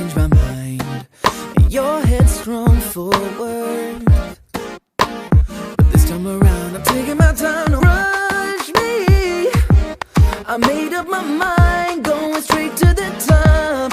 change my mind, and you're headstrong forward. But this time around, I'm taking my time to rush me. I made up my mind, going straight to the top.